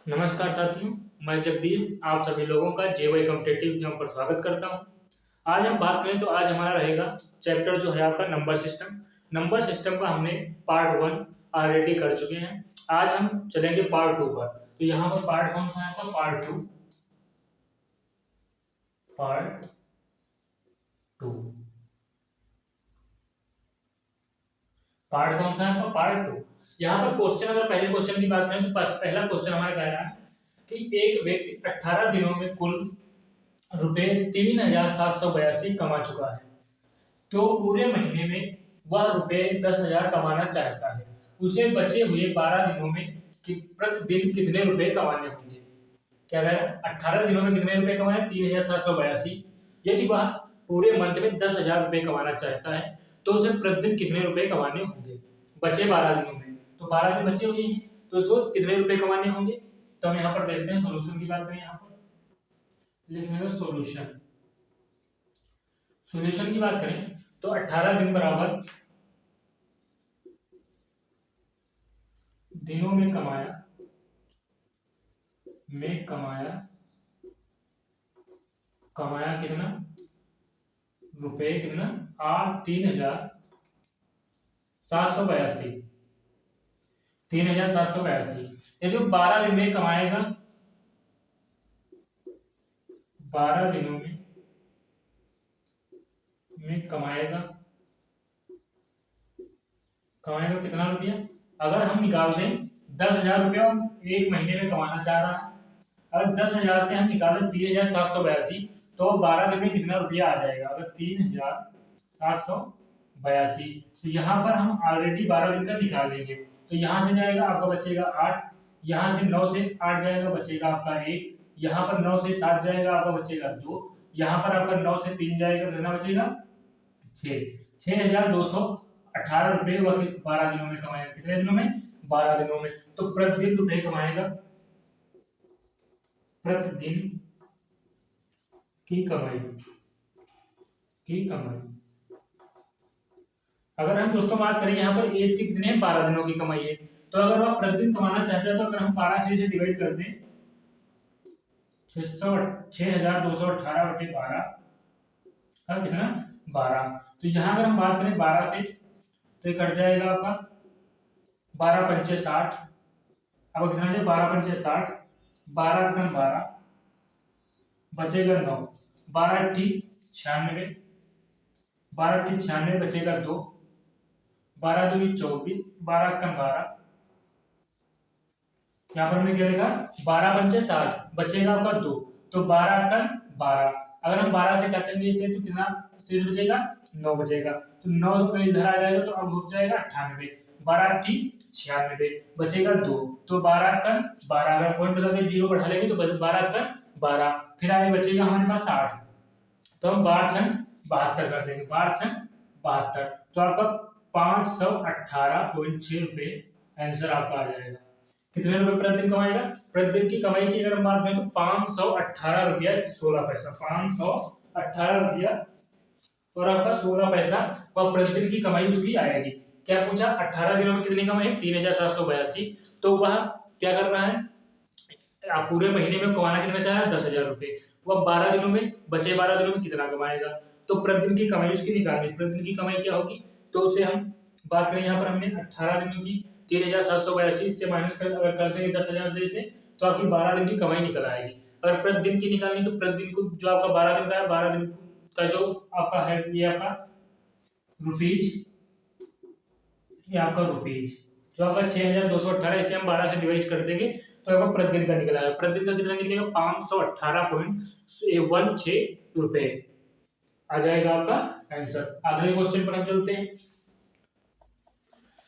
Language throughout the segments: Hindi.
नमस्कार साथियों, मैं जगदीश आप सभी लोगों का जेवाई कॉम्पिटिटिव एग्जाम पर स्वागत करता हूं। आज हम बात करें तो आज हमारा रहेगा चैप्टर जो है आपका नंबर सिस्टम। नंबर सिस्टम का हमने पार्ट 1 ऑलरेडी कर चुके हैं। आज हम चलेंगे पार्ट 2 पर। तो यहाँ पर पार्ट कौन सा है आपका? पार्ट 2। पार्ट 2 पार्ट कौन सा है आपका? पार्ट 2। यहाँ पर क्वेश्चन, अगर पहले क्वेश्चन की बात करें तो पहला क्वेश्चन हमारा कह रहा है कि एक व्यक्ति 18 दिनों में कुल रुपए 3,782 कमा चुका है, तो पूरे महीने में वह रुपए 10,000 कमाना चाहता है। उसे बचे हुए 12 दिनों में प्रतिदिन कितने रुपए कमाने होंगे? क्या कह रहा है? 18 दिनों में कितने रुपए कमाए? 3,782। यदि वह पूरे मंथ में 10,000 रुपए कमाना चाहता है तो उसे प्रतिदिन कितने रुपए कमाने होंगे बचे 12 दिनों में? तो 12 दिन बचे हुए हैं तो उसको कितने रुपए कमाने होंगे? तो हम यहाँ पर देखते हैं, सोल्यूशन की बात करें, यहाँ पर लिखने सॉल्यूशन। सॉल्यूशन की बात करें तो 18 दिन बराबर दिनों में कमाया कितना रुपए? कितना? 3,782। 3,782 यदि 12 दिन में कमाएगा, 12 दिनों में कमाएगा कितना रुपया? अगर हम निकाल दें 10,000 रुपया एक महीने में कमाना चाह रहा है, अगर 10,000 से हम निकालें 3,782 तो 12 दिन में कितना रुपया आ जाएगा? अगर 3,782 तो यहाँ पर हम ऑलरेडी 12 दिन का निकाल लेंगे। तो यहाँ से जाएगा आपका बचेगा 8, यहाँ से 9 से 8 जाएगा बचेगा आपका 1, यहाँ पर 9 से 7 जाएगा आपका बचेगा 2, यहाँ पर आपका 9 से 3 जाएगा कितना बचेगा? 6। 6,218 रुपए वह 12 दिनों में कमाएगा। कितने दिनों में? 12 दिनों में। तो प्रतिदिन रुपए कमाएगा, प्रतिदिन की कमाई अगर हम दोस्तों बात करें यहाँ पर एज की कितने 12 दिनों की कमाई है, तो अगर वह प्रतिदिन कमाना चाहता है तो अगर हम 12 से इसे डिवाइड कर दें 6,218 बटे 12 का कितना? 12। तो यहाँ अगर हम बात करें 12 से तो ये कट जाएगा आपका 12 पंचे 60। अब कितना है? 12 पंचे 60, 12 कम 12 बचेगा 9, 12 अट्ठी 96, 12 अट्ठी 96 बचेगा 2, 12 दूनी 24, 12 कम 12, यहाँ पर हमने क्या लिखा? 12 पंचे 60 बचेगा आपका 2, तो 12 कम 12। अगर हम 12 से काटेंगे इसे तो कितना शेष बचेगा? 9 बचेगा। तो 9 इधर आ जाएगा तो अब हो जाएगा 98, 12 अट्ठी 96 बचेगा 2, तो 12 कम 12। अगर पॉइंट बता के 0 बढ़ा लेंगे तो 12 कम 12, फिर आगे बचेगा हमारे पास 8, तो हम 12 छंग 72 कर देंगे, 12 छंग 72, तो आपका 518.6 रुपए आंसर आपका आ जाएगा। कितने रुपए प्रतिदिन कमाएगा? प्रतिदिन की कमाई की अगर हम बात करें तो 518 रुपया 16 पैसा, 518 रुपया और आपका 16 पैसा वह प्रतिदिन की कमाई उसकी आएगी। क्या पूछा? 18 दिनों में कितनी कमाई? 3,782। तो वह क्या कर रहा है? आप पूरे महीने में कमाना कितना चाह रहा है? 10,000 रुपए। वह 12 दिनों में बचे 12 दिनों में कितना कमाएगा? तो प्रतिदिन की कमाई उसकी निकालनी। प्रतिदिन की कमाई क्या होगी? तो उसे हम बात करें, यहाँ पर हमने 18 दिनों की 3,782 से माइनस कर अगर कर देंगे 10,000 से इसे, तो आपकी 12 दिन की कमाई निकल आएगी। अगर प्रतिदिन की निकालनी तो प्रतिदिन को जो आपका 12 दिन का है, 12 दिन का जो आपका है ये आपका रुपीज, ये आपका रुपीज जो आपका 6,218, इसे हम 12 से डिवाइड कर देंगे तो आपका प्रतिदिन का निकला है। प्रतिदिन का कितना निकलेगा? 518.16 रुपए आ जाएगा आपका आंसर। अगले क्वेश्चन पर हम चलते हैं।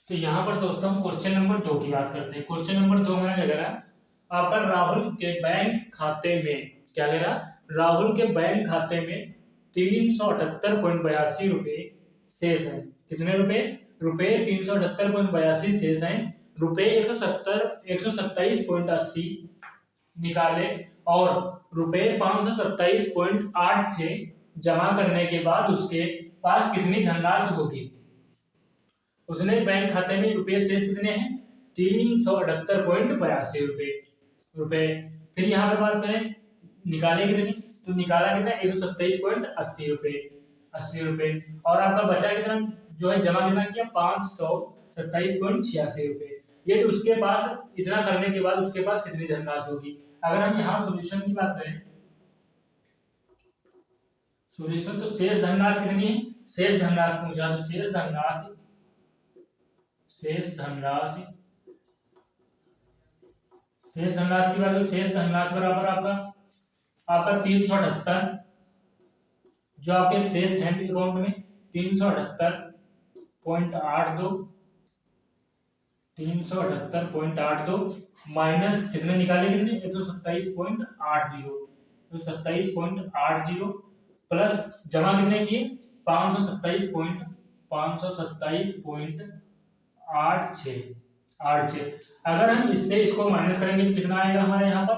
तो यहाँ पर दोस्तों हम क्वेश्चन नंबर 2 की बात करते हैं। क्वेश्चन नंबर 2 हमारा क्या कह रहा है? आपका राहुल के बैंक खाते में क्या कह रहा? राहुल के बैंक खाते में 378.82 रुपए शेष है। कितने रुपए? रुपए 378.82 शेष है। रुपए 127.80 निकाले और रुपए 527.86 जमा करने के बाद उसके पास कितनी धनराशि होगी? उसने बैंक खाते में रुपए शेष कितने हैं? 378.82 रुपए। रुपए। फिर यहाँ पे बात करें निकाले कितनी, तो निकाला कितना 127.80 रुपए, 80 रुपए। और आपका बचा कितना, जो है जमा कितना किया 527.86 रुपए। ये तो उसके पास इतना करने के बाद उसके पास कितनी धनराशि होगी। अगर हम यहाँ सोल्यूशन की बात करें, सोल्यूशन तो शेष धनराशि कितनी है, शेष धनराशि पूछा तो शेष धनराशि, शेष धनराशि, शेष धनराशि की बात करें, शेष धनराशि बराबर आपका 378, जो आपके शेष है अकाउंट में 378.82, 378.82 माइनस कितने निकाले, कितने 127.80, 127.80 प्लस जमा कितने किए 527.86। अगर हम इससे इसको माइनस करेंगे तो कितना आएगा हमारे यहाँ पर,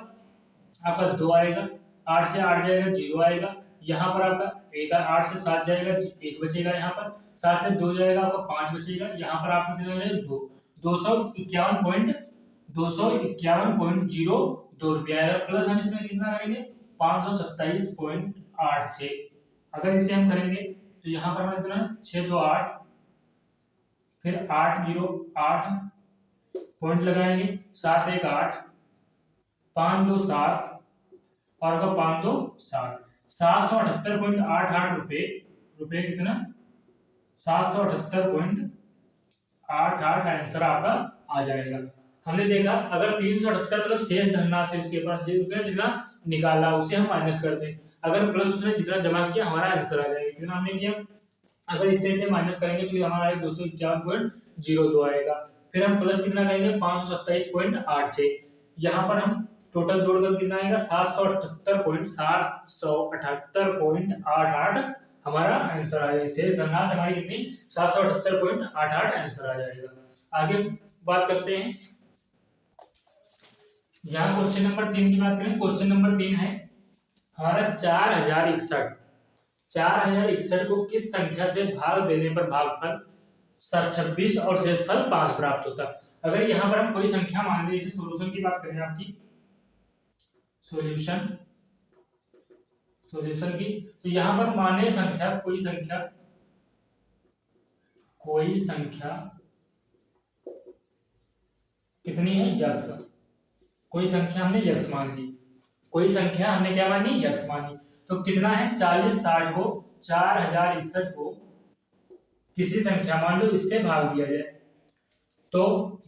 आपका 2 आएगा, 8 से 8 जाएगा 0 आएगा, यहाँ पर आपका 8 से 7 जाएगा 1 बचेगा, यहाँ पर 7 से 2 जाएगा आपका 5 बचेगा, यहाँ पर आपका कितना जाएगा 2, 251.02 रुपया आएगा। प्लस हम इसमें कितना करेंगे 527.86। अगर इसे हम करेंगे तो यहाँ पर हमें कितना 6 2 8, फिर 8 0 8 पॉइंट लगाएंगे, 7 1 8, 5 2 7 और का 5 2 7, 778.88 रुपए, रुपए कितना 778.88 आंसर आपका आ जाएगा। हमने देखा अगर 378 मतलब शेष धनराशि उसके पास है, उसने जितना निकाला उसे हम माइनस कर दें, अगर प्लस उसने जितना जमा किया हमारा आंसर आ जाएगा। कितना हमने किया, अगर इससे से माइनस करेंगे तो हमारा 251.02 आएगा। फिर हम प्लस कितना करेंगे 527.86, यहाँ पर हम टोटल जोड़कर कितना आएगा 778.88 हमारा आंसर आ जाएगा। शेष धनराशि हमारी कितनी 778.88 आंसर आ जाएगा। आगे बात करते हैं, यहाँ क्वेश्चन नंबर 3 की बात करें। क्वेश्चन नंबर 3 है हमारा 4061 को किस संख्या से भाग देने पर भागफल 26 और शेषफल 5 प्राप्त होता है। अगर यहाँ पर हम कोई संख्या मान लीजिए, सोल्यूशन की बात करें, आपकी सॉल्यूशन की, तो यहाँ पर माने संख्या कोई संख्या कितनी है यक्स, कोई संख्या हमने यक्स मान ली, कोई संख्या हमने क्या मानी यक्स मानी, तो कितना है 4061 को 4061 को किसी संख्या मान लो इससे भाग दिया जाए, तो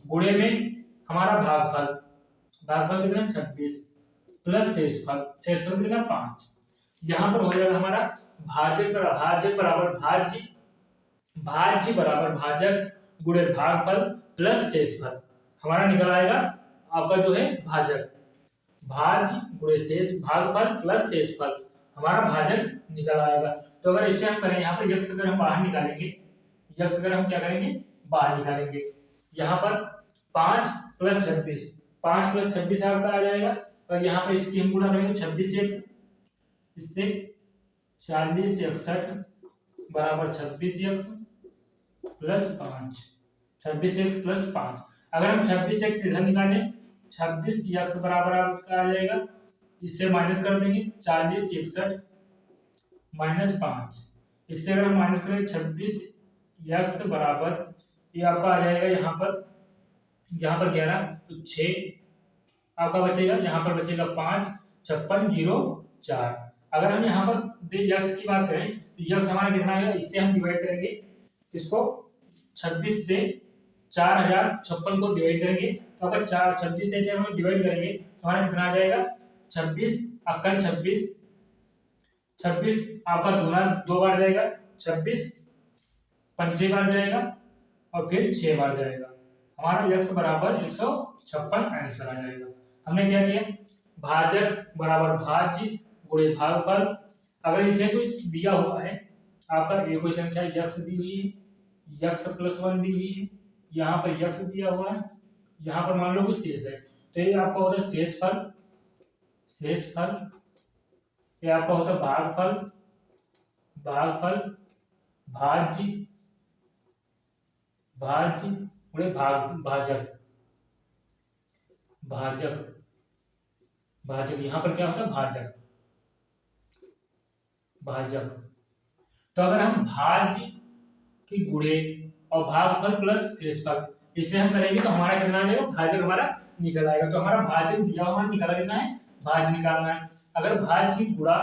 गुणे में हमारा भागफल कितना 26 प्लस शेषफल कितना 5, यहाँ पर हो जाएगा हमारा भाज्य बराबर भाजक गुणे भागफल प्लस शेषफल, हमारा निकल आएगा आपका जो है भाजक, भाज्य गुणे शेष भागफल प्लस शेषफल, हमारा भाजक निकल आएगा। तो अगर इससे हम करें, यहाँ पर यक्स अगर हम बाहर निकालेंगे, यक्स अगर हम क्या करेंगे बाहर निकालेंगे, यहाँ पर 5 प्लस 26 आपका आ जाएगा, और यहाँ पर इसकी हम गुणा करेंगे 26 से x, इससे 40 से 61 बराबर 26x प्लस 5, 26x प्लस 5। अगर हम 26x इधर निकालें 26x बराबर आपका आ जाएगा, इससे माइनस कर देंगे 40 से 61 माइनस 5, इससे अगर हम माइनस करें 26x बराबर ये आपका आ जाएगा यहाँ पर 11, तो 6 आपका बचेगा, यहाँ पर बचेगा 5, 56 0 4। अगर हम यहाँ पर यक्स की बात करें तो यक्स हमारा कितना आएगा, इससे हम डिवाइड करेंगे इसको 26 से 4056 को डिवाइड करेंगे, तो अगर 26 से हम डिवाइड करेंगे तो हमारा कितना आ जाएगा 26 अक्कल 26 आपका दूना 2 बार जाएगा, 26 5 बार जाएगा और फिर 6 बार जाएगा, हमारा यक्स बराबर 156 आंसर आ जाएगा। हमने क्या किया भाजक बराबर भाज्य गुणे भागफल, अगर इसे कोई दिया हुआ है आपका ये कोई संख्या यक्स दी हुई है, यक्स प्लस 1 दी हुई है, यहाँ पर यक्स दिया हुआ है, यहाँ पर मान लो कोई शेष है, तो ये आपका होता है शेषफल, ये आपका होता है भागफल भाज्य गुणे भाजक भाजक, यहाँ पर क्या होता है भाजक, भाजक। तो अगर हम भाज्य की गुणे और भागफल प्लस शेषफल इसे हम करेंगे तो हमारा कितना आ जाएगा, भाजक हमारा निकल आएगा। तो हमारा भाजक दिया हमारा निकाला कितना है, भाज्य निकालना है। अगर भाज्य की गुणा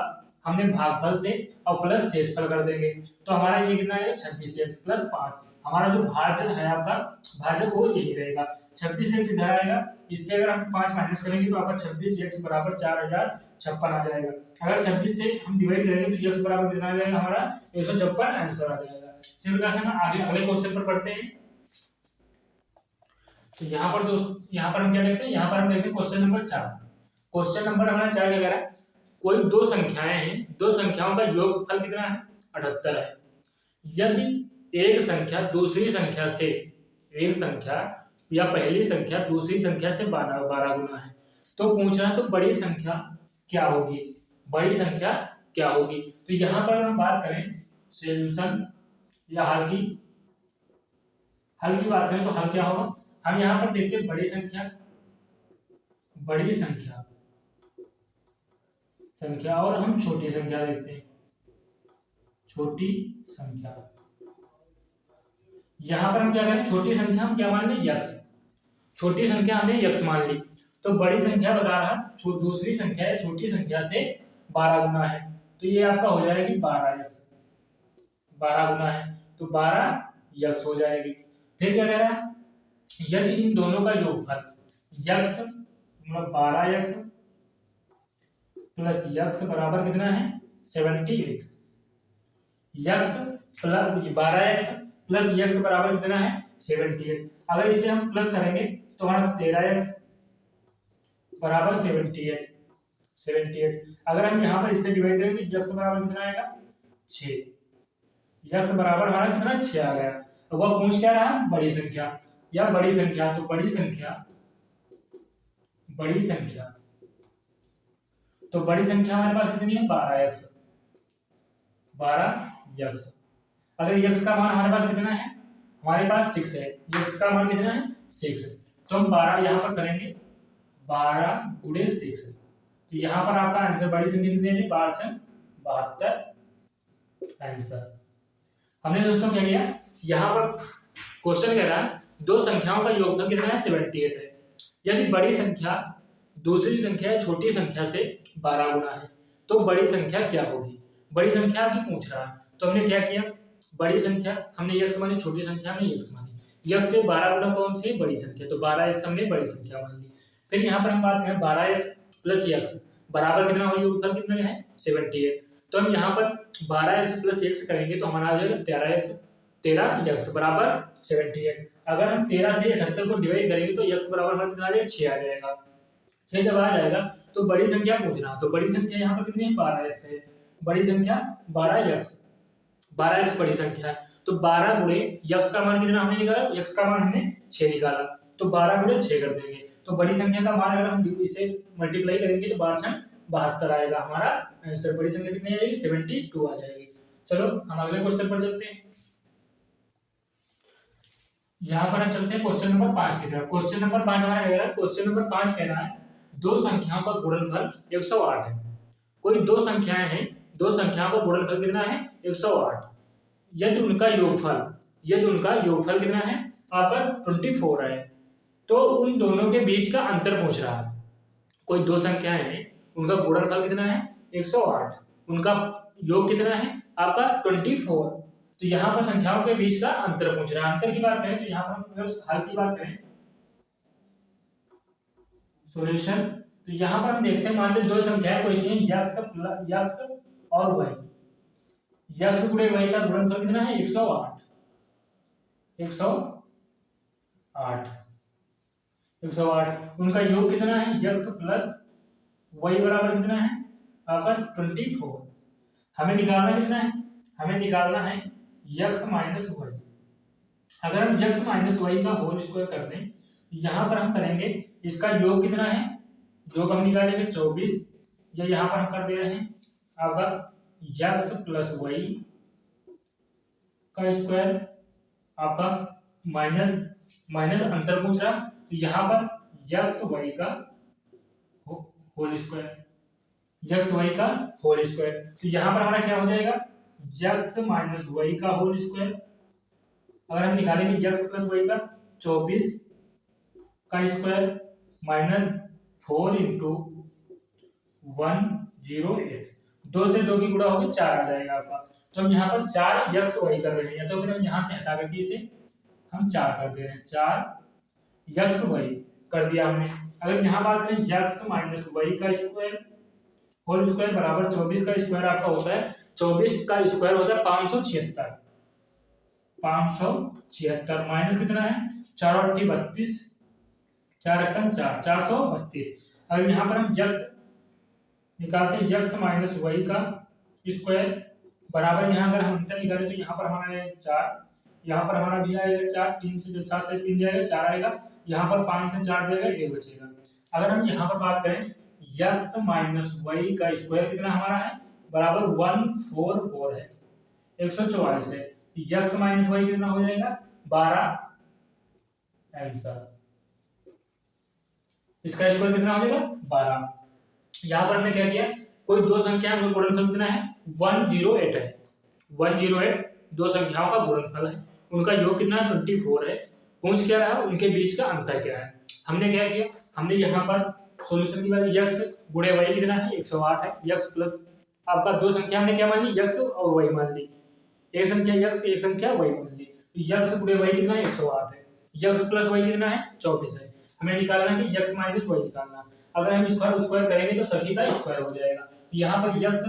हमने भागफल से और प्लस शेषफल कर देंगे तो हमारा ये कितना आएगा 26x प्लस 5। हमारा जो भाजक है आपका, भाजक वो यही रहेगा 26x इधर आएगा, इससे अगर हम 5 माइनस करेंगे तो आपका 26x बराबर 4056 आ जाएगा। अगर 26 से हम डिवाइड करेंगे तो x बराबर कितना आ जाएगा हमारा 156 आंसर आ जाएगा। इसी प्रकार से हम आगे अगले क्वेश्चन पर पढ़ते हैं। तो यहाँ पर दोस्त, यहाँ पर हम क्या देखते हैं, यहाँ पर हम देखते हैं क्वेश्चन नंबर 4। क्वेश्चन नंबर हमारा 4 क्या कह रहा है, कोई दो संख्याएं हैं, दो संख्याओं का योगफल कितना है 78 है। यदि एक संख्या दूसरी संख्या से, एक संख्या या पहली संख्या दूसरी संख्या से 12 गुना है, तो पूछना तो बड़ी संख्या क्या होगी, बड़ी संख्या क्या होगी। तो यहाँ पर हम बात करें सॉल्यूशन या हल की बात करें तो हल क्या होगा, हम यहाँ पर देखते हैं बड़ी संख्या, बड़ी संख्या और हम छोटी संख्या देखते हैं, छोटी संख्या। यहां पर हम क्या करें, छोटी संख्या हम क्या मान ली, यक्स, छोटी संख्या हमने यक्स मान ली। तो बड़ी संख्या बता रहा दूसरी संख्या है छोटी संख्या से 12 गुना है, तो ये आपका हो जाएगी 12 यक्स, 12 गुना है तो 12 यक्स हो जाएगी। फिर क्या कह रहा है, यदि इन दोनों का योगफल यक्स मतलब 12 यक्स प्लस यक्स बराबर कितना है 78, x plus 12x plus x बराबर कितना है 78। अगर इसे हम प्लस करेंगे तो हमारा 13x बराबर 78। अगर हम यहाँ पर इससे डिवाइड करेंगे तो यक्स बराबर कितना आएगा 6, यक्स बराबर हमारा कितना 6 आ गया। तो वह पूछ क्या रहा, बड़ी संख्या या बड़ी संख्या। तो बड़ी संख्या, बड़ी संख्या, तो बड़ी संख्या हमारे पास कितनी है 12x, 12x। अगर यक्स का मान हमारे पास कितना है, हमारे पास 6 है, यक्स का मान कितना है 6, तो हम 12 यहाँ पर करेंगे 12 गुणे 6। तो यहाँ पर आपका आंसर बड़ी संख्या कितनी है 1272 आंसर। हमने दोस्तों क्या किया, यहाँ पर क्वेश्चन कह रहा है दो संख्याओं का योगफल कितना है 78 है। यदि बड़ी संख्या दूसरी संख्या छोटी संख्या से 12 गुना है तो बड़ी संख्या क्या होगी, बड़ी संख्या आपकी पूछ रहा है। तो हमने क्या किया, बड़ी संख्या हमने यक्स मानी, छोटी संख्या हमने यक्स मानी। यक्स से 12 गुना कौन सी बड़ी संख्या, तो 12x हमने बड़ी संख्या मान ली। फिर यहाँ पर हम बात करें 12x प्लस यक्स बराबर कितना हो, योगफल कितना है 78। तो हम यहाँ पर 12x प्लस x करेंगे तो हमारा आ जाएगा 13x बराबर 78। अगर हम 13 से 78 को डिवाइड करेंगे तो x बराबर हमारा कितना आ जाएगा 6 आ जाएगा। 6 जब आ जाएगा तो बड़ी संख्या पूछना, तो बड़ी संख्या यहाँ पर कितनी है 12x है, बड़ी संख्या 12x, 12x बड़ी संख्या है। तो 12 गुणे यक्स का मान कितना हमने निकाला, यक्स का मान हमने 6 निकाला, तो 12 गुणे 6 कर देंगे। तो बड़ी संख्या का मान अगर हम इसे मल्टीप्लाई करेंगे तो 12×72 आएगा हमारा आंसर। बड़ी संख्या कितनी आ जाएगी 72 आ जाएगी। चलो हम अगले क्वेश्चन पर चलते हैं। यहाँ पर हम चलते हैं क्वेश्चन नंबर 5 की तरफ। क्वेश्चन नंबर 5 हमारा कह रहा है, क्वेश्चन नंबर 5 कह रहा है दो संख्याओं का गुणनफल 108 है। कोई दो संख्याएं हैं, दो संख्याओं का गुणनफल कितना है 108। यदि उनका योगफल कितना है आपका 24 है, तो उन दोनों के बीच का अंतर पूछ रहा है। कोई दो संख्याएं हैं, उनका गुणनफल कितना है 108, उनका योग कितना है आपका 24। तो यहाँ पर संख्याओं के बीच का अंतर पूछ रहा है। अंतर की बात करें तो यहाँ पर हम अगर हल की बात करें सॉल्यूशन, तो यहाँ पर हम देखते हैं मान लीजिए दो संख्याएं कोई सी यक्स और वाई, यक्स गुणे वाई का गुणनफल कितना है 108, 108। उनका योग कितना है यक्स प्लस वाई बराबर कितना है आपका 24। हमें निकालना कितना है, हमें निकालना है यक्स माइनस वाई। अगर हम यक्स माइनस वाई का होल स्क्वायर कर दें, यहाँ पर हम करेंगे इसका योग कितना है, योग हम निकालेंगे 24, या यहाँ पर हम कर दे रहे हैं आपका यक्स प्लस वाई का स्क्वायर आपका माइनस अंतर पूछ रहा, तो यहाँ पर यक्स वाई का होल स्क्वायर, यक्स वाई का होल स्क्वायर। तो यहाँ पर हमारा क्या हो जाएगा, यक्स माइनस वाई का होल स्क्वायर। अगर हम निकालेंगे यक्स प्लस वाई का 24 का स्क्वायर माइनस 4 इंटू 108, 2 से 2 की गुणा होगी 4 आ जाएगा आपका। तो हम यहाँ पर 4 यक्स वाई कर रहे हैं, तो फिर हम यहाँ से हटा करके इसे हम 4 कर दे रहे हैं, 4 यक्स वाई कर दिया हमने। अगर यहाँ बात करें यक्स माइनस वाई का स्क्वायर होल स्क्वायर बराबर 24 का स्क्वायर आपका होता है, 24 का स्क्वायर होता है 576, 576 माइनस कितना है 4 और 32, 4 एकम 4, 432। अगर यहाँ पर हम यक्स निकालते हैं यक्स माइनस वाई का स्क्वायर बराबर, यहाँ अगर हम अंतर निकालें तो यहाँ पर हमारा आएगा 4, यहाँ पर हमारा भी आएगा 4, 3 से जब 7 से 3 जाएगा 4 आएगा, यहाँ पर 5 से 4 जाएगा 1 बचेगा। अगर हम यहाँ पर बात करें यक्स माइनस वाई का स्क्वायर कितना हमारा है बराबर 144 है, 144 है, यक्स माइनस वाई कितना हो जाएगा 12, आंसर इसका स्क्वायर कितना हो जाएगा 12। यहाँ पर हमने क्या किया, कोई दो संख्या का गुणनफल कितना है 108 है, 108 दो संख्याओं का गुणनफल है, उनका योग कितना 24 है। पूछ क्या रहा उनके बीच का अंतर क्या है। हमने क्या किया, हमने यहाँ पर सॉल्यूशन की बात यक्स गुणे वाई कितना है 108 है, यक्स प्लस आपका दो संख्या हमने क्या मान ली यक्स और वाई मान ली, एक संख्या यक्स एक संख्या वाई मान ली, यक्स गुणे वाई कितना है 108 है, यक्स प्लस वाई कितना है 24 है। हमें निकालना है कि यक्स माइनस वाई निकालना, अगर हम स्क्वायर स्क्वायर करेंगे तो सभी का स्क्वायर हो जाएगा। यहाँ पर यक्स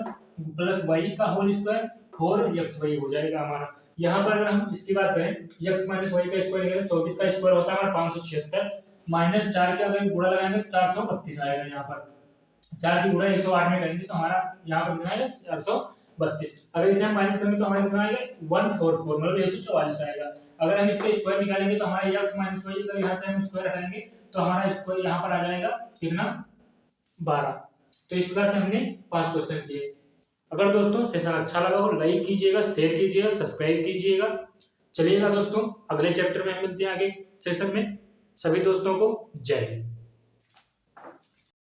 प्लस वाई का होल स्क्वायर 4 वाई हो जाएगा हमारा। यहाँ पर अगर हम इसकी बात करें यक्स माइनस वाई का स्क्वायर करें 24 का स्क्वायर होता है हमारा 576 माइनस 4 के अगर गुणा लगाएंगे 432 आएगा। यहाँ पर 4 की गुणा 108 में करेंगे तो हमारा यहाँ पर कितना आएगा 432। अगर इसे हम माइनस करेंगे तो हमारा कितना आएगा 144 मतलब 144 आएगा। अगर हम इसका स्क्वायर निकालेंगे तो हमारा यक्स माइनस वाई अगर यहाँ से हम स्क्वायर हटाएंगे तो हमारा स्क्वायर यहाँ पर आ जाएगा कितना 12। तो इस प्रकार से हमने 5 क्वेश्चन किए। अगर दोस्तों सेशन अच्छा लगा हो लाइक कीजिएगा, शेयर कीजिएगा, सब्सक्राइब कीजिएगा। चलिएगा दोस्तों अगले चैप्टर में हम मिलते हैं आगे सेशन में। सभी दोस्तों को जय हिंद।